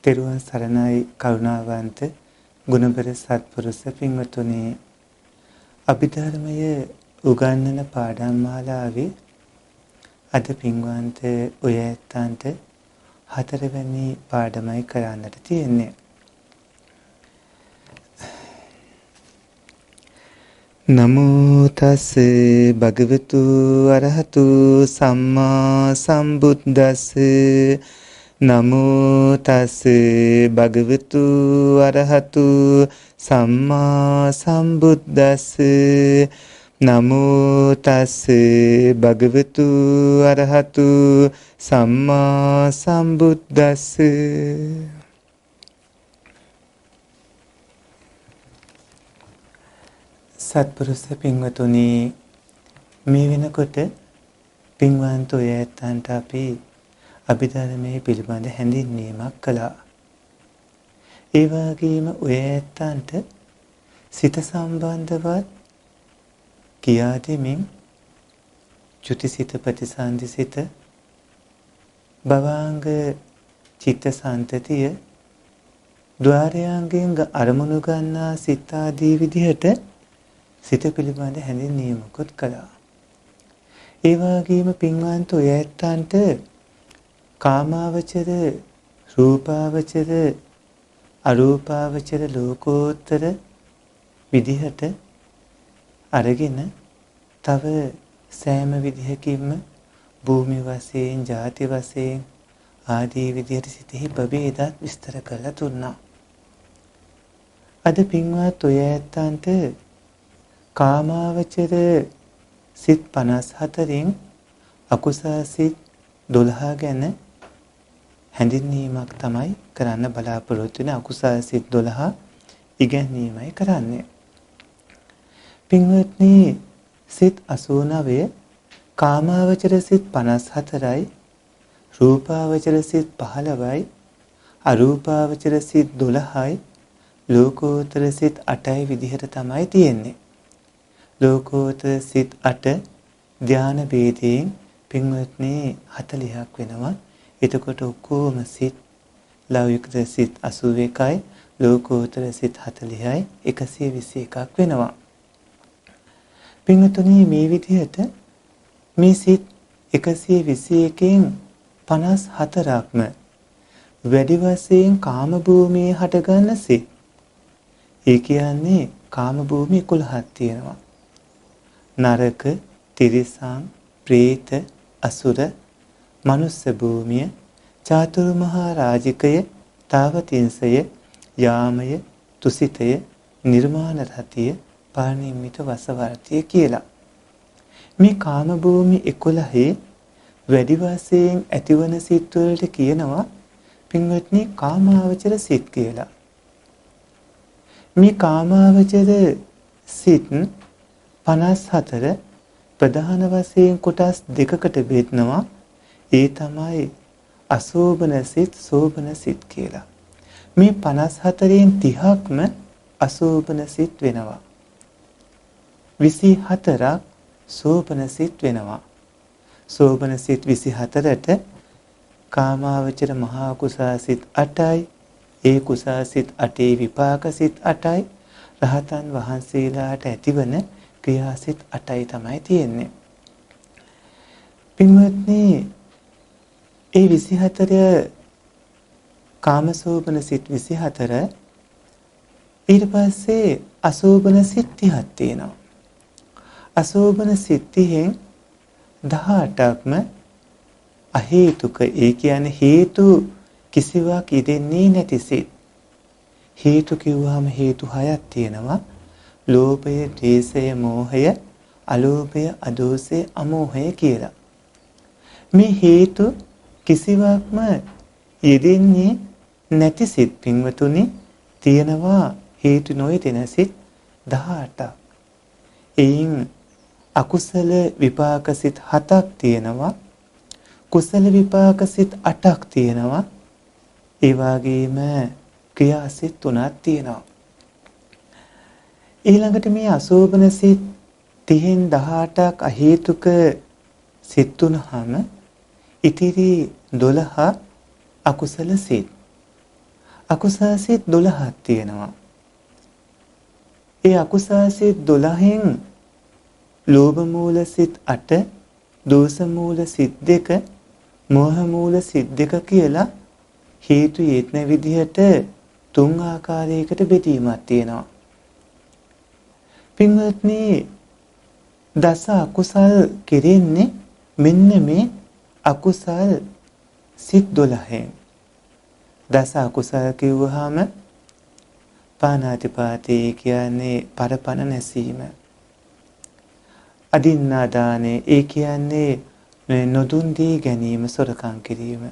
තෙරුවන් සරණයි කරුණාවන්ත ගුණබර සත්පුරුෂ පින්වතුනි අභිධර්මය උගන්වන පාඩම් මාලාවේ අද පින්වන්ත ඔය ඇත්තන්ට හතරවෙනි පාඩමයි කරන්නට තියෙන්නේ. නමෝ තස් භගවතු අරහතු සම්මා සම්බුද්දස්ස නමෝ තස් භගවතු අරහතු සම්මා සම්බුද්දස්ස නමෝ තස් භගවතු අරහතු සම්මා සම්බුද්දස්ස. සත්පුරුෂ පින්වතුනි, මේ වෙනකොට පින්වන්ත ඔය ඇත්තන්ට අපි අභිධර්මයේ පිළිබඳ හැඳින්වීමක් කළා. ඒ වගේම ඔය ඇත්තන්ට සිත සම්බන්ධවත් කියා දෙමින් චුතිසිත ප්‍රතිසන්දිසිත භවාංග චිත්ත සන්තතිය ద్వාරයන්ගෙන් අරමුණු ගන්නා සිත ආදී විදිහට සිත පිළිබඳ හැඳින්වීමකුත් කළා. ඒ වගේම පින්වන්ත ඔය ඇත්තන්ට කාමාවචර, රූපාවචර, අරූපාවචර ලෝකෝත්තර විදිහට අරගෙන තව සෑම විදිහකින්ම භූමි වශයෙන්, ජාති වශයෙන් ආදී විදිහට සිතෙහි ප්‍රභේදත් විස්තර කරලා දුන්නා. අද පින්වත් ඔය ඇත්තන්ට කාමාවචර සිත් 54න් අකුසල සිත් 12 ගැන හැඳින්වීමක් තමයි කරන්න බලාපොරොත්තු වෙන. අකුසල සිත් 12 ඉගැන්වීමයි කරන්නේ. පින්වත්නි, සිත් 89 කාමාවචර සිත් 54යි, රූපාවචර සිත් 15යි, අරූපාවචර සිත් 12යි, ලෝකෝත්තර සිත් 8යි විදිහට තමයි තියෙන්නේ. ලෝකෝත්තර සිත් 8 ධාන ભેදයෙන් පින්වත්නි 40ක් වෙනවා. එතකොට ඔක්කොම සිත් ලෞකික සිත් 81යි, ලෝකෝත්තර සිත් 40යි, 121ක් වෙනවා. පින්වත්නි, මේ විදිහට මේ සිත් 121න් 54ක්ම වැඩි වශයෙන් කාම භූමියේ හටගන්න සිත්. ඒ කියන්නේ කාම භූමිය 11ක් තියෙනවා. නරක, තිරිසන්, ප්‍රේත, අසුර, මනුස්ස භූමිය, චාතුරු මහා රාජිකය, තාවතිංසය, යාමය, තුසිතය, නිර්මාණ රතිය, පානිම්මිත වසවර්තිය කියලා. මේ කාම භූමි 11 වැඩි වශයෙන් ඇතිවන සිත් වලට කියනවා පින්වත්නි කාමාවචර සිත් කියලා. මේ කාමාවචර සිත් 54 ප්‍රධාන වශයෙන් කොටස් දෙකකට බෙදනවා. ඒ තමයි අසෝබන සිත්, සෝබන සිත් කියලා. මේ 54න් 30ක්ම අසෝබන සිත් වෙනවා. 24ක් සෝබන සිත් වෙනවා. සෝබන සිත් 24ට කාමාවචර මහා කුසල සිත් 8යි, ඒ කුසල සිත් 8 විපාක සිත් 8යි, රහතන් වහන්සේලාට ඇතිවන ක්‍රියාසිත 8යි තමයි තියෙන්නේ. පින්වත්නි, ඒ 24 කාමසෝබන සිත් 24 ඊට පස්සේ අසෝබන සිත් 30ක් තියෙනවා. අසෝබන සිත් 30න් 18ක්ම අහේතුක, ඒ කියන්නේ හේතු කිසිවක් ඉදෙන්නේ නැති සිත්. හේතු කිව්වම හේතු 6ක් තියෙනවා. ලෝභය, ද්වේෂය, මෝහය, අලෝභය, අදෝසය, අමෝහය කියලා. මේ හේතු කිසිවක්ම යෙදෙන්නේ නැති සිත් පින්වතුනි තියෙනවා. හේතු නොයෙදෙන සිත් 18ක්. එයින් අකුසල විපාක සිත් 7ක් තියෙනවා. කුසල විපාක සිත් 8ක් තියෙනවා. ඒ වගේම ක්‍රියාසිත 3ක් තියෙනවා. ඊළඟට මේ අසෝබන සිත් 30න් 18ක් අහේතුක සිත් තුනහම ඉතිරි 12 අකුසල සිත්. අකුසල් සිත් 12ක් තියෙනවා. ඒ අකුසල් සිත් 12න් ලෝභ මූල සිත් 8, දෝෂ මූල සිත් 2, මෝහ මූල සිත් 2 කියලා හේතු යෙත්න විදිහට 3 ආකාරයකට බෙදීමක් තියෙනවා. පින්වත්නි, දස අකුසල් කෙරෙන්නේ මෙන්න මේ අකුසල් සිත් 12න්. දස අකුසල් කිව්වහම පාණාතිපාතේ කියන්නේ පරපණ නැසීම. අදින්නා දානේ ඒ කියන්නේ නොදුන් දී ගැනීම, සොරකම් කිරීම.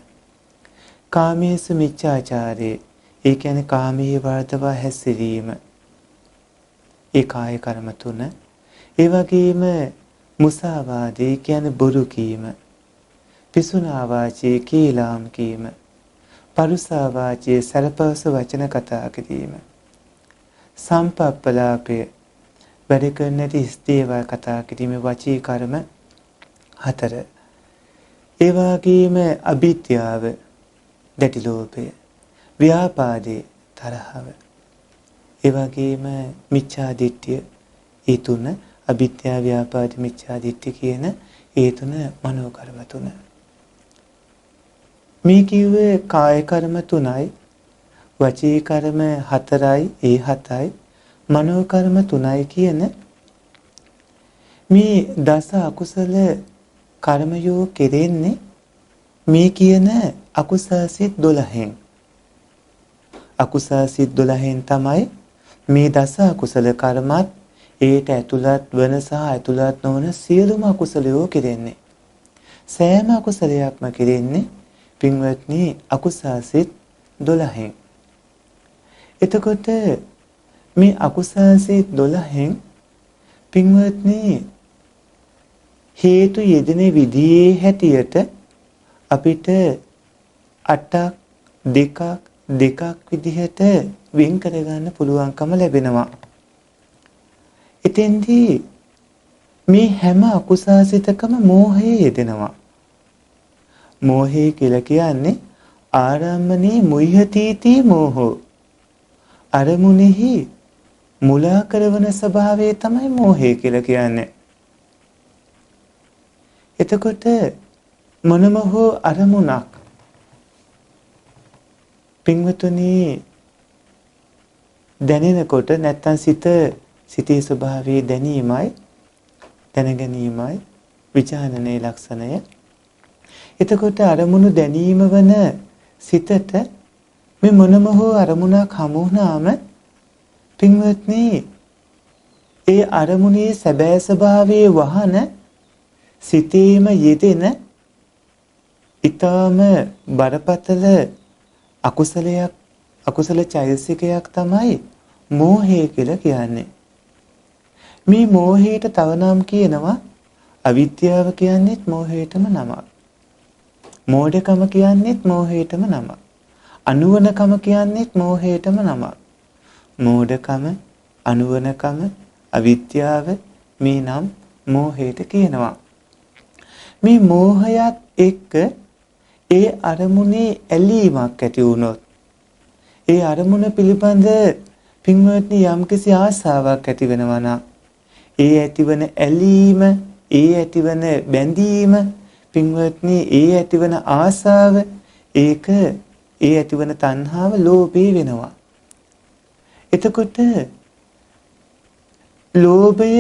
කාමේසු මිච්ඡාචාරේ ඒ කියන්නේ කාමයේ වර්ධවා හැසිරීම. ඒ කාය කර්ම 3. ඒ වගේම මුසාවාදේ කියන්නේ බොරු කීම. පිසුනා වාචේ කීලාම් කීම. පරුසා වාචේ සරපවස වචන කතා කිරීම. සම්පප්පලාපය වැඩ කරන නැති ස්තේවා කතා කිරීම, වචී කර්ම 4. ඒ වගේම අවිද්‍යාව, දැඩි ලෝභය, ව්‍යාපාදේ තරහව. ඒ වගේම මිච්ඡා දිට්ඨිය. ඒ 3 අවිද්‍යාව, ව්‍යාපාද, මිච්ඡා දිට්ඨිය කියන ඒ 3 මනෝ කර්ම 3. මේ කිව්වේ කාය කර්ම 3යි, වචී කර්ම 4යි, ඒ 7යි, මනෝ කර්ම 3යි කියන මේ දස අකුසල කර්මයෝ කෙරෙන්නේ මේ කියන අකුසල සිත් 12න්. අකුසල සිත් 12න් තමයි මේ දස අකුසල කර්මත් ඒට ඇතුළත් වන සහ ඇතුළත් නොවන සියලුම අකුසලයෝ කෙරෙන්නේ. සෑම අකුසලයක්ම කෙරෙන්නේ පින්වත්නි අකුසල සිත් 12න්. එතකොට මේ අකුසල සිත් 12න් පින්වත්නි හේතු යෙදෙන විදිහේ හැටියට අපිට 8ක් 2ක් විදිහට වෙන් කරගන්න පුළුවන්කම ලැබෙනවා. එතෙන්දී මේ හැම අකුසල සිතකම මෝහය යෙදෙනවා. මෝහය කියලා කියන්නේ ආරම්මනේ මුය්‍යතිති මෝහෝ. අරමුණෙහි මුලා කරවන ස්වභාවය තමයි මෝහය කියලා කියන්නේ. එතකොට මොනම හෝ අරමුණක් පින්වතුනි දැනෙනකොට නැත්තම් සිතේ ස්වභාවයේ දැනීමයි, දැනගැනීමයි විචාරණයේ ලක්ෂණය. එතකොට අරමුණු දැනීම වන සිතට මේ මොනම හෝ අරමුණක් හමු වුණාම පින්වත්නි ඒ අරමුණේ සැබෑ ස්වභාවයේ වහන සිතේම යෙදෙන ඊටම බරපතල අකුසල චෛතසිකයක් තමයි මෝහය කියලා කියන්නේ. මේ මෝහයට තව නම් කියනවා අවිද්‍යාව කියන්නේත් මෝහයටම නමක්. මෝඩකම කියන්නේත් මෝහයටම නමක්. අනුවණකම කියන්නේත් මෝහයටම නමක්. මෝඩකම, අනුවණකම, අවිද්‍යාව මේ නම් මෝහයට කියනවා. මේ මෝහයත් එක්ක ඒ අරමුණේ ඇලීමක් ඇති වුණොත්, ඒ අරමුණ පිළිබඳ පින්වත්නි යම්කිසි ආසාවක් ඇති වෙනවා නම්, ඒ ඇතිවන ඇලීම, ඒ ඇතිවන බැඳීම, පින්වත්නි ඒ ඇතිවන ආසාව, ඒ ඇතිවන තණ්හාව ලෝභය වෙනවා. එතකොට ලෝභය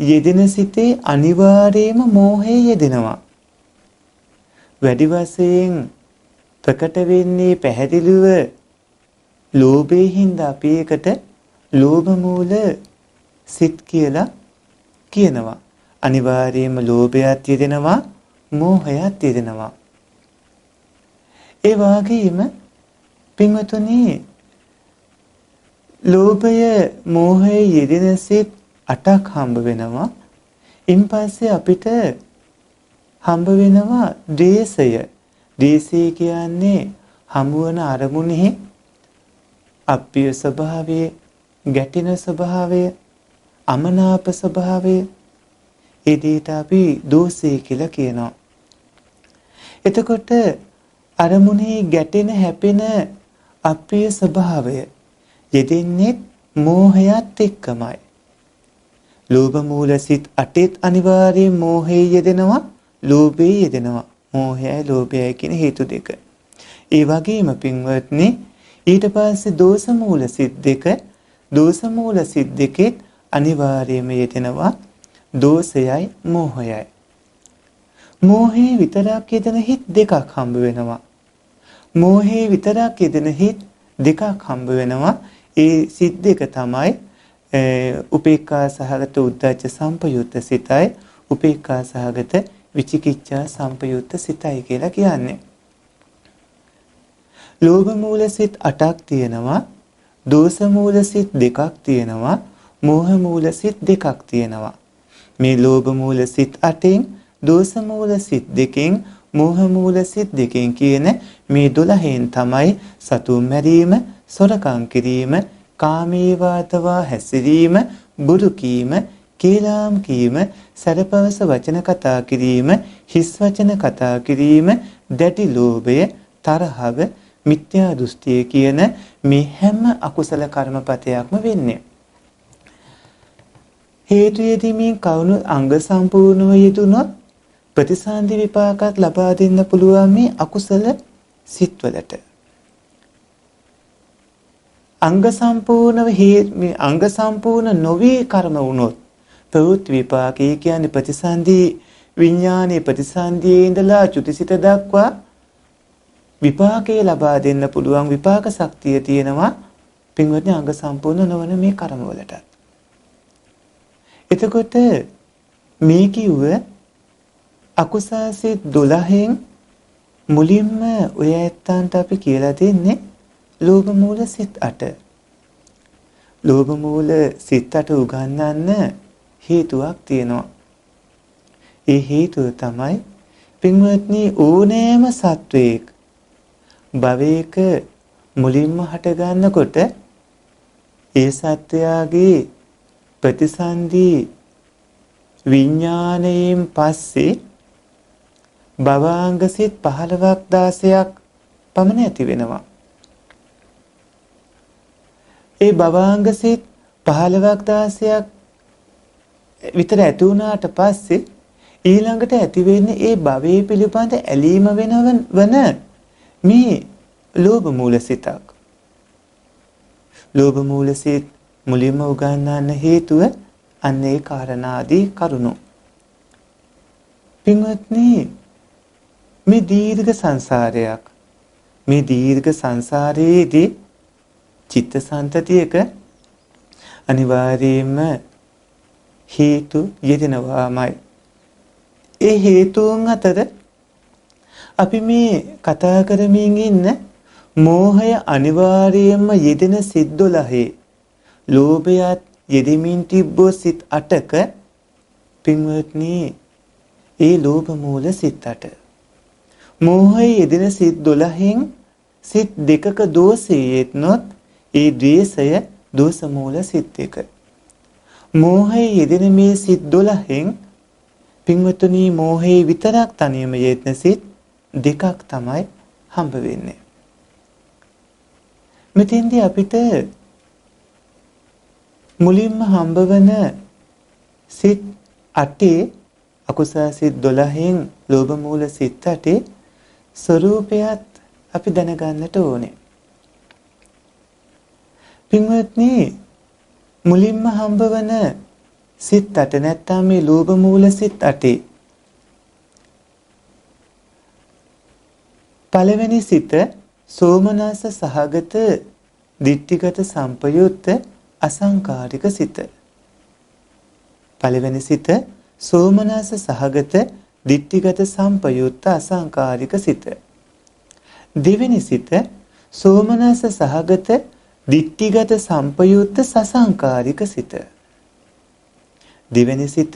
යෙදෙන සිතේ අනිවාර්යයෙන්ම මෝහය යෙදෙනවා. වැඩි වශයෙන් ප්‍රකට වෙන්නේ පැහැදිලිව ලෝභයෙන් හින්දා අපි ඒකට ලෝභ මූල සිත් කියලා කියනවා. අනිවාර්යයෙන්ම ලෝභයත් යෙදෙනවා, මෝහයත් යෙදෙනවා. ඒ වගේම පින්වතුනි ලෝභය, මෝහය යෙදෙන සිත් 8ක් හම්බ වෙනවා. ඉන්පස්සේ අපිට හම්බ වෙනවා ද්වේෂය. ද්වේෂය කියන්නේ හමුවන අරමුණෙහි අප්‍රිය ස්වභාවය, ගැටෙන ස්වභාවය, අමනාප ස්වභාවය. ඒ දෙයට අපි දෝෂය කියලා කියනවා. එතකොට අරමුණේ ගැටෙන, හැපෙන අප්‍රිය ස්වභාවය යෙදෙන්නේ මෝහයත් එක්කමයි. ලෝභ මූල සිත් 8ත් අනිවාර්යයෙන් මෝහයේ යෙදෙනවා, ලෝභයේ යෙදෙනවා. මෝහයයි ලෝභයයි කියන හේතු දෙක. ඒ වගේම පින්වත්නි ඊට පස්සේ දෝෂ මූල සිත් දෙක, දෝෂ මූල සිත් දෙකෙත් අනිවාර්යයෙන්ම යෙදෙනවා දෝෂයයි මෝහයයි. මෝහේ විතරක් යෙදෙන හිත් දෙකක් හම්බ වෙනවා. මෝහේ විතරක් යෙදෙන හිත් දෙකක් හම්බ වෙනවා. ඒ සිත් දෙක තමයි උපේක්ඛා සහගත උද්ධච්ච සම්පයුත්ත සිතයි, උපේක්ඛා සහගත විචිකිච්ඡා සම්පයුත්ත සිතයි කියලා කියන්නේ. ලෝභ මූල සිත් 8ක් තියෙනවා, දෝෂ මූල සිත් 2ක් තියෙනවා, මෝහ මූල සිත් 2ක් තියෙනවා. මේ ලෝභ මූල සිත් 8න්, දෝෂ මූල සිත් 2කින්, මෝහ මූල සිත් 2කින් කියන මේ 12න් තමයි සතුන් මැරීම, සොරකම් කිරීම, කාමී වාතවා හැසිරීම, බුදු කීම, කේලාම් කීම, සරපවස වචන කතා කිරීම, හිස් වචන කතා කිරීම, දැඩි ලෝභය, තරහව, මිත්‍යා දෘෂ්ටිය කියන මේ හැම අකුසල කර්මපතයක්ම වෙන්නේ. හේතු යෙදීමෙන් කවුණු අංග සම්පූර්ණව යෙදුනොත් ප්‍රතිසන්දි විපාකات ලබා දෙන්න පුළුවන් මේ අකුසල සිත්වලට. අංග සම්පූර්ණ නොවි කර්ම වුණොත් ප්‍රවෘත්ති විපාකේ කියන්නේ ප්‍රතිසන්දි විඥානයේ ප්‍රතිසන්දියේ ඉඳලා චුතිසිත දක්වා විපාකේ ලබා දෙන්න පුළුවන් විපාක ශක්තිය තියෙනවා පින්වත්නි අංග සම්පූර්ණ නොවන මේ කර්මවලට. එතකොට මේ කිව්ව අකුසාසිත 12න් මුලින්ම ඔය ඇත්තන්ට අපි කියලා දෙන්නේ ලෝභ මූල සිත් 8. ලෝභ මූල සිත් 8 උගන්වන්න හේතුවක් තියෙනවා. ඒ හේතුව තමයි පින්වත්නි ඕනෑම සත්වයක භවයක මුලින්ම හට ගන්නකොට ඒ සත්වයාගේ ප්‍රතිසන්දි විඥාණයෙන් පස්සේ භවාංග සිත් 15ක් 16ක් පමණ ඇති වෙනවා. ඒ භවාංග සිත් 15ක් 16ක් විතර ඇති වුණාට පස්සේ ඊළඟට ඇති වෙන්නේ ඒ භවයේ පිළිබඳ ඇලීම වෙන මේ ලෝභ මූල සිතක්. ලෝභ මූල සිත් මුලින්ම උගන්වන්න හේතුව අන්න ඒ කාරණාදී කරුණු. පින්වත්නි මේ දීර්ඝ සංසාරයක්, මේ දීර්ඝ සංසාරයේදී චිත්ත සන්තතියක අනිවාර්යයෙන්ම හේතු යෙදෙනවාමයි. ඒ හේතුන් අතර අපි මේ කතා කරමින් ඉන්න මෝහය අනිවාර්යයෙන්ම යෙදෙන සිත් 12 ලෝභයත් යෙදෙමින් තිබ්බෝ සිත් 8ක පින්වත්නි ඒ ලෝභ මූල සිත් 8. මෝහය යෙදෙන සිත් 12න් සිත් 2ක දෝෂය යෙත්නොත් ඒ ද්වේෂය දෝෂ මූල සිත් 2. මෝහය යෙදෙන මේ සිත් 12න් පින්වත්නි මෝහේ විතරක් තනියම යෙදෙන සිත් 2ක් තමයි හම්බ වෙන්නේ. මෙතෙන්දී අපිට මුලින්ම හම්බ වෙන සිත් 8 අකුසල සිත් 12න් ලෝභ මූල සිත් 8 ස්වરૂපයත් අපි දැනගන්නට ඕනේ. පින්වත්නි මුලින්ම හම්බ වෙන සිත් 8 නැත්තම් මේ ලෝභ මූල සිත් 8 පළවෙනි සිත සෝමනස්ස සහගත දිට්ඨිගත සම්පයුත්ත අසංකාරික සිත. පළවෙනි සිත සෝමනස්ස සහගත දිට්ඨිගත සම්පයුත්ත අසංකාරික සිත. දෙවෙනි සිත සෝමනස්ස සහගත දිට්ඨිගත සම්පයුත්ත සසංකාරික සිත. දෙවෙනි සිත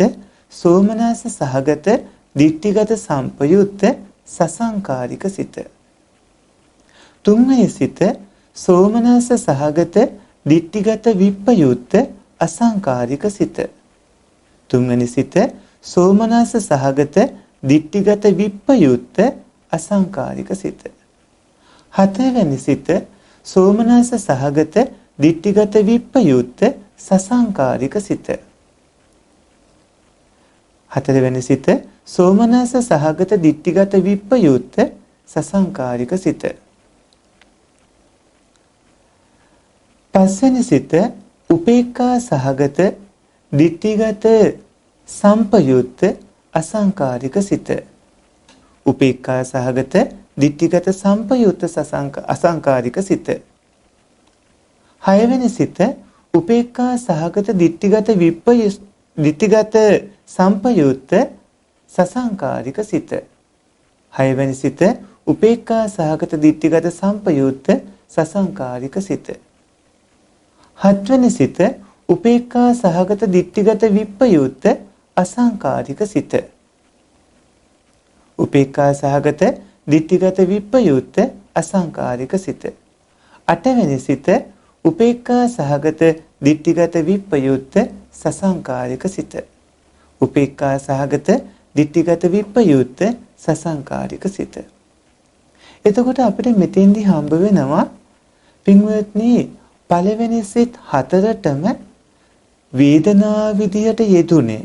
සෝමනස්ස සහගත දිට්ඨිගත සම්පයුත්ත සසංකාරික සිත. තුන්වෙනි සිත සෝමනස්ස සහගත දිට්ඨිගත විප්පයුත්ත අසංකාරික සිත. තුන්වෙනි සිත සෝමනස්ස සහගත දිට්ඨිගත විප්පයුත්ත අසංකාරික සිත. හතරවෙනි සිත සෝමනස්ස සහගත ditthිගත විප්පයුත්ත සසංකාරික සිත. හතරවෙනි සිත සෝමනස්ස සහගත ditthිගත විප්පයුත්ත සසංකාරික සිත. පස්වෙනි සිත උපේක්ඛා සහගත ditthිගත සම්පයුත්ත අසංකාරික සිත. උපේක්ඛා සහගත ditthිගත සම්පයුත්ත අසංකාරික සිත. හයවෙනි සිත උපේක්ඛා සහගත ditthිගත ditthිගත සම්පයුත්ත සසංකාරික සිත. හයවෙනි සිත උපේක්ඛා සහගත ditthිගත සම්පයුත්ත සසංකාරික සිත. හත්වෙනි සිත උපේක්ඛා සහගත ditthිගත විප්පයුත්ත අසංකාරික සිත. උපේක්ඛා සහගත ditthිගත විප්පයුත්ත අසංකාරික සිත. අටවෙනි සිත උපේක්ඛා සහගත ditthිගත විප්පයුත්ත සසංකාරික සිත. උපේක්ඛා සහගත ditthිගත විප්පයුත්ත සසංකාරික සිත. එතකොට අපිට මෙතෙන්දි හම්බ වෙනවා පින්වත්නි පළවෙනි සිත් හතරටම වේදනා විදියට යෙදුනේ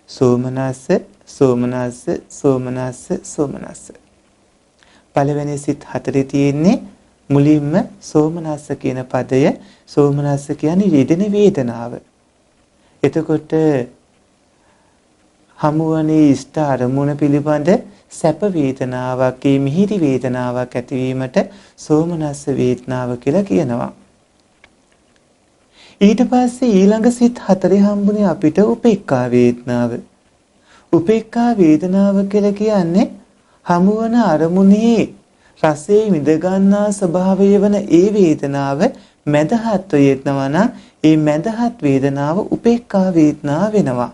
සෝමනස්ස සෝමනස්ස සෝමනස්ස සෝමනස්ස. පළවෙනි සිත් හතරේ තියෙන්නේ මුලින්ම සෝමනස්ස කියන පදය. සෝමනස්ස කියන්නේ යෙදෙන වේදනාව. එතකොට හමුවනේ ඉෂ්ට අරමුණ පිළිබඳ සැප වේදනාවක්, මිහිරි වේදනාවක් ඇතිවීමට සෝමනස්ස වේදනාව කියලා කියනවා. ඊට පස්සේ ඊළඟ සිත් හතරේ හම්බුනේ අපිට උපේක්ඛා වේදනාව. උපේක්ඛා වේදනාව කියලා කියන්නේ හමුවන අරමුණේ රසයේ විඳ ගන්නා ස්වභාවය වන ඒ වේදනාව මදහත් වේදනාව නම් ඒ මදහත් වේදනාව උපේක්ඛා වේදනාව වෙනවා.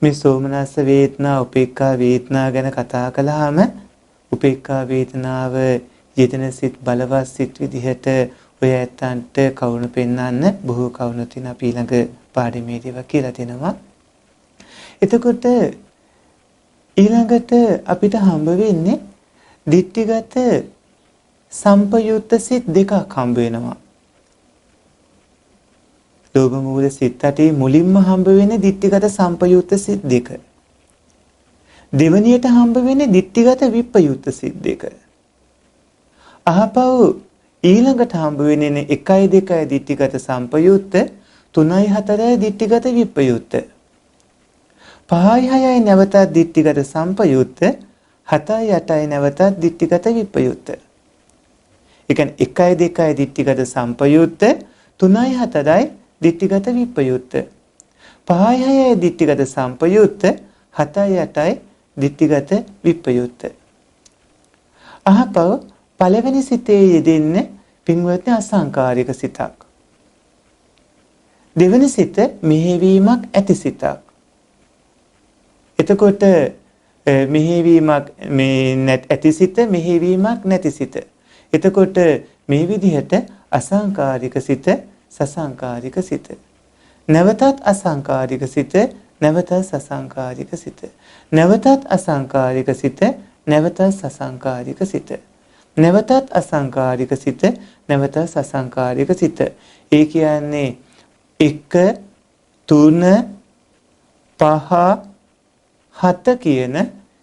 මේ සෝමනස්ස වේදනා උපේක්ඛා වේදනා ගැන කතා කළාම උපේක්ඛා වේදනාව යෙදෙන සිත් බලවත් සිත් විදිහට ඔය ඇත්තන්ට කවුණු පෙන්වන්න බොහෝ කවුණු තින අපි ඊළඟ පාඩමේදීව කියලා දෙනවා. එතකොට ඊළඟට අපිට හම්බ වෙන්නේ ditthිගත සම්පයුත්ත සිත් දෙකක් හම්බ වෙනවා. ලෝභ මූල සිත් අටේ මුලින්ම හම්බ වෙන්නේ ditthිගත සම්පයුත්ත සිත් දෙක. දෙවනියට හම්බ වෙන්නේ ditthිගත විප්පයුත්ත සිත් දෙක. අහපව් ඊළඟට හම්බ වෙන්නේ 1 2 ditthිගත සම්පයුත්ත 3 4 ditthිගත විප්පයුත්ත 5 6 නැවතත් ditthිගත සම්පයුත්ත 7 8 නැවතත් ditthිගත විප්පයුත්ත. ඒ කියන්නේ 1 2 ditthිගත සම්පයුත්ත 3 4 ditthිගත විප්පයුත්ත 5 6 ditthිගත සම්පයුත්ත 7 8 ditthිගත විප්පයුත්ත. අහපව් පළවෙනි සිතේ යෙදෙන්නේ පින්වත්නි අසංකාරික සිතක්. දෙවෙනි සිත මෙහෙවීමක් ඇති සිතක්. එතකොට මෙහෙවීමක් ඇති සිත මෙහෙවීමක් නැති සිත. එතකොට මේ විදිහට අසංකාරික සිත සසංකාරික සිත. නැවතත් අසංකාරික සිත නැවතත් සසංකාරික සිත. නැවතත් අසංකාරික සිත නැවතත් සසංකාරික සිත. නැවතත් අසංකාරික සිත නැවතත් සසංකාරික සිත. ඒ කියන්නේ 1 3 5 7 කියන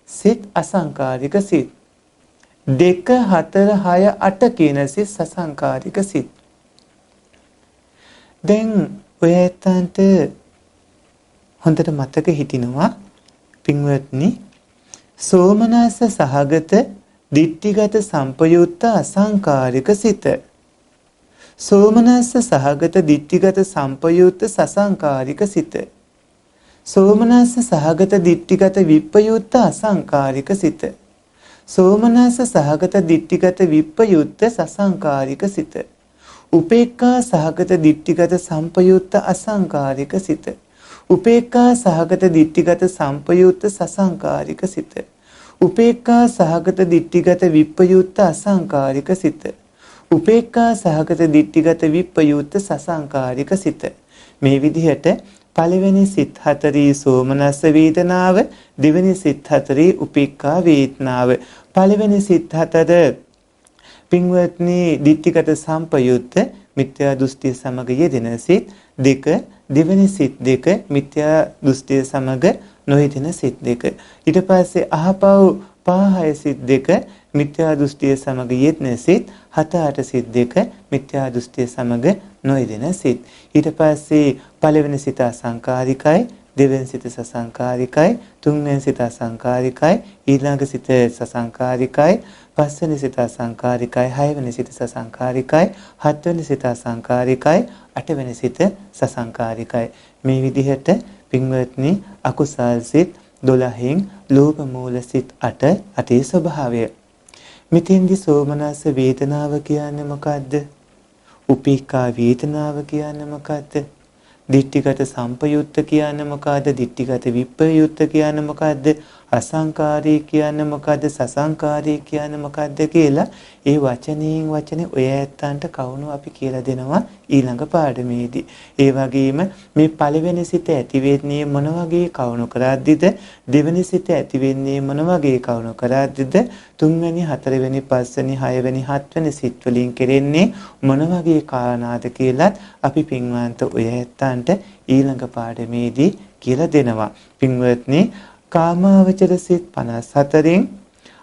සිත් අසංකාරික සිත්. 2 4 6 8 කියන සිත් සසංකාරික සිත්. දැන් ඔය ඇත්තන්ට හොඳට මතක හිටිනවා පින්වත්නි සෝමනස්ස සහගත ditthිගත සම්පයුත්ත අසංකාරික සිත. සෝමනස්ස සහගත ditthිගත සම්පයුත්ත සසංකාරික සිත. සෝමනස්ස සහගත ditthිගත විප්පයුත්ත අසංකාරික සිත. සෝමනස්ස සහගත ditthිගත විප්පයුත්ත සසංකාරික සිත. උපේක්ඛා සහගත ditthිගත සම්පයුත්ත අසංකාරික සිත. උපේක්ඛා සහගත ditthිගත සම්පයුත්ත සසංකාරික සිත. උපේක්ඛා සහගත ditthිගත විප්පයුත්ත අසංකාරික සිත. උපේක්ඛා සහගත ditthිගත විප්පයුත්ත සසංකාරික සිත. මේ විදිහට පළවෙනි සිත් හතරේ සෝමනස්ස වේදනාව, දෙවෙනි සිත් හතරේ උපේක්ඛා වේදනාව, පළවෙනි සිත් හතර පින්වත්නි ditthිගත සම්පයුත්ත මිත්‍යා දෘෂ්ටිය සමග යෙදෙන සිත් දෙක දෙවෙනි සිත් දෙක මිත්‍යා දෘෂ්ටිය සමග නොයෙදෙන සිත් දෙක ඊට පස්සේ අහපව් පහය සිත් දෙක මිත්‍යා දෘෂ්ටිය සමග යෙදෙන සිත් හත අට සිත් දෙක මිත්‍යා දෘෂ්ටිය සමග නොයෙදෙන සිත් ඊට පස්සේ පළවෙනි සිත අසංකාරිකයි දෙවෙනි සිත සසංකාරිකයි තුන්වෙනි සිත අසංකාරිකයි ඊළඟ සිත සසංකාරිකයි පස්වෙනි සිත අසංකාරිකයි හයවෙනි සිත සසංකාරිකයි හත්වෙනි සිත අසංකාරිකයි අටවෙනි සිත සසංකාරිකයි මේ විදිහට පින්වත්නි අකුසල් සිත් 12න් ලෝභ මූල සිත් 8 අතේ ස්වභාවය මෙතෙන්දි සෝමනස්ස වේදනාව කියන්නේ මොකද්ද උපේක්ඛා වේදනාව කියන්නේ මොකද්ද ditthිගත සම්පයුත්ත කියන්නේ මොකද්ද ditthිගත විප්‍රයුත්ත කියන්නේ මොකද්ද අසංකාරී කියන්නේ මොකද්ද සසංකාරී කියන්නේ මොකද්ද කියලා ඒ වචනයෙන් වචනේ ඔය ඇත්තන්ට කවුණු අපි කියලා දෙනවා ඊළඟ පාඩමේදී ඒ වගේම මේ පළවෙනි සිත ඇති වෙන්නේ මොන වගේ කවුණු කරද්දිද දෙවෙනි සිත ඇති වෙන්නේ මොන වගේ කවුණු කරද්දිද තුන්වෙනි හතරවෙනි පස්වෙනි හයවෙනි හත්වෙනි සිත් වලින් කෙරෙන්නේ මොන වගේ කාරණාද කියලාත් අපි පින්වන්ත ඔය ඇත්තන්ට ඊළඟ පාඩමේදී කියලා දෙනවා පින්වත්නි කාමාවචර සිත් 54න්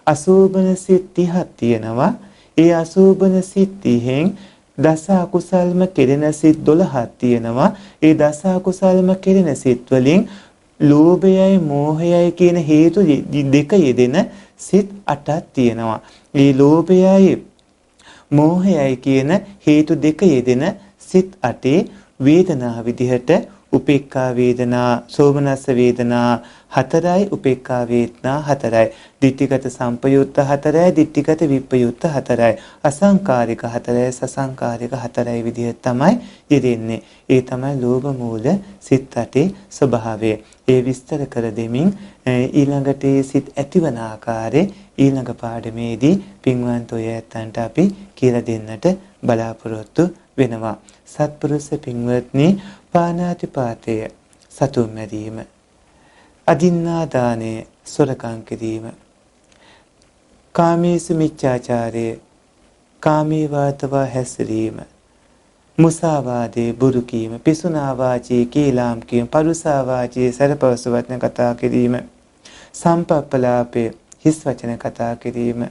අසෝබන සිත් 30ක් තියෙනවා. ඒ අසෝබන සිත් 30න් දස අකුසල්ම කෙරෙන සිත් 12ක් තියෙනවා. ඒ දස අකුසල්ම කෙරෙන සිත් වලින් ලෝභයයි මෝහයයි කියන හේතු දෙක යෙදෙන සිත් 8ක් තියෙනවා. මේ ලෝභයයි මෝහයයි කියන හේතු දෙක යෙදෙන සිත් 8 වේදනා විදිහට උපේක්ඛා වේදනා සෝමනස්ස වේදනා 4යි උපේක්ඛා වේදනා 4යි ditthිගත සම්පයුත්ත 4යි ditthිගත විප්‍රයුත්ත 4යි අසංකාරික 4යි සසංකාරික 4යි විදිහට තමයි යෙදෙන්නේ ඒ තමයි ලෝභ මූල සිත් 8 ස්වභාවය ඒ විස්තර කර දෙමින් ඊළඟට සිත් ඇතිවන ආකාරය ඊළඟ පාඩමේදී පින්වන්ත ඔය ඇත්තන්ට අපි කියලා දෙන්නට බලාපොරොත්තු වෙනවා සත්පුරුෂ පින්වත්නි පාණාතිපාතය සතුන් මැරීම අදින්නා දානය සොරකම් කිරීම කාමීසු මිච්ඡාචාරය කාමී වාතවා හැසිරීම මුසාවාදේ බුරු කීම පිසුනා වාචී කීලාම් කීම පරුසා වාචී සරපවස වචන කතා කිරීම සම්පප්පලාපේ හිස් වචන කතා කිරීම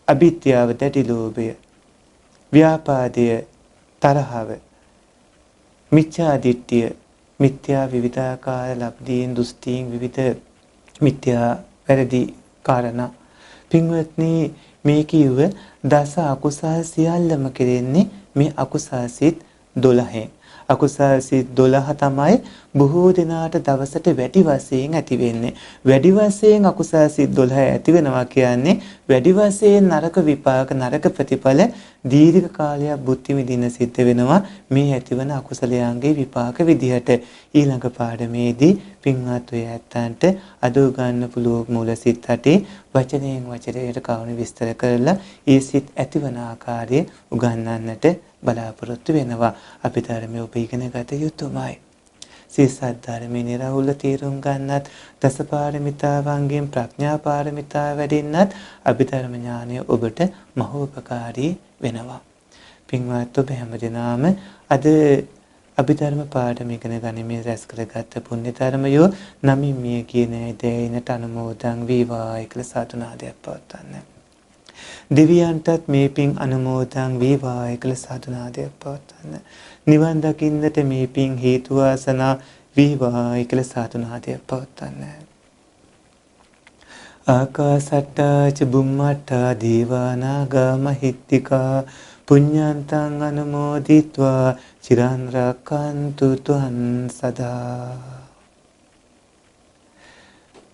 අවිද්‍යාව දැඩි ලෝභය ව්‍යාපාදය තරහව මිත්‍යා දිට්ඨිය මිත්‍යා විවිධාකාර ලබ්ධීන් දුස්තීන් විවිධ මිත්‍යා වැරදි කාරණා පින්වත්නි මේ කිව්ව දස අකුසල් සියල්ලම කෙරෙන්නේ මේ අකුසල් සිත් 12න් අකුසල් සිත් 12 තමයි බොහෝ දිනාට දවසට වැඩි වශයෙන් ඇති වෙන්නේ වැඩි වශයෙන් අකුසල් සිත් 12 ඇති වෙනවා කියන්නේ වැඩි වශයෙන් නරක විපාක නරක ප්‍රතිඵල දීර්ඝ කාලයක් බුද්ධි විඳින්න සිද්ධ වෙනවා මේ ඇතිවන අකුසලයන්ගේ විපාක විදිහට ඊළඟ පාඩමේදී පින්වත් ඔය ඇත්තන්ට අද උගන්න පුළුවන් මූල සිත් 8 වචනයෙන් වචනයට කවුණු විස්තර කරලා ඒ සිත් ඇතිවන ආකාරය උගන්වන්නට බලාපොරොත්තු වෙනවා අපි ධර්මයේ ඔබ ඉගෙන ගත යුතුමයි සීසත් ධර්මයේ නිර්වෘල තීරුම් ගන්නත් දසපාරමිතාවන්ගෙන් ප්‍රඥා පාරමිතාව වැඩෙන්නත් අභිධර්ම ඥානය ඔබට මහෝපකාරී වෙනවා පින්වත් ඔබ හැමදෙනාම අද අභිධර්ම පාඩම ඉගෙන ගනිමින් රැස් කරගත් පුණ්‍ය ධර්මයෝ නමින් මිය කියන දෑයිනට අනුමෝදන් වේවා කියලා සාදුනාදයක් පවත්වන්න දෙවියන්ටත් මේ පින් අනුමෝදන් වේවා කියලා සාදුනාදයක් පවත්වන්න නිවන් දකින්නට මේ පින් හේතු වාසනා වේවා කියලා සාදුනාදයක් පවත්වන්න ආකාසට්ටා ච බුම්මට්ටා දීවානාගා මහිත්‍තිකා පුඤ්ඤන්තං අනුමෝදිත්වා චිරන් රැක්කන්තු ත්වං සදා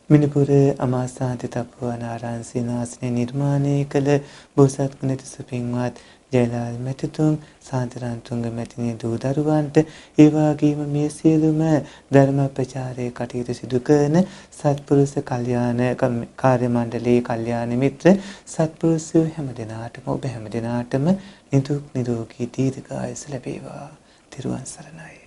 මිනිපුර අමාසාන්ති තපෝවනාරාම සීනාසනේ නිර්මාණය කළ බෝසත් ගුණතිස්ස පින්වත් ජයලාල් මැතිතුන් සාන්තිරන්තුංග මැතිණිය දූ දරුවන්ට ඒ වගේම මේ සියලුම ධර්ම ප්‍රචාරයේ කටයුතු සිදු කරන සත්පුරුෂ කල්යාණ කාර්ය මණ්ඩලයේ කල්යාණ මිත්‍ර සත්පුරුෂයෝ හැම දිනාටම ඔබ හැම දිනාටම නිදුක් නිරෝගී දීර්ඝායුෂ ලැබේවා. තිරුවන් සරණයි.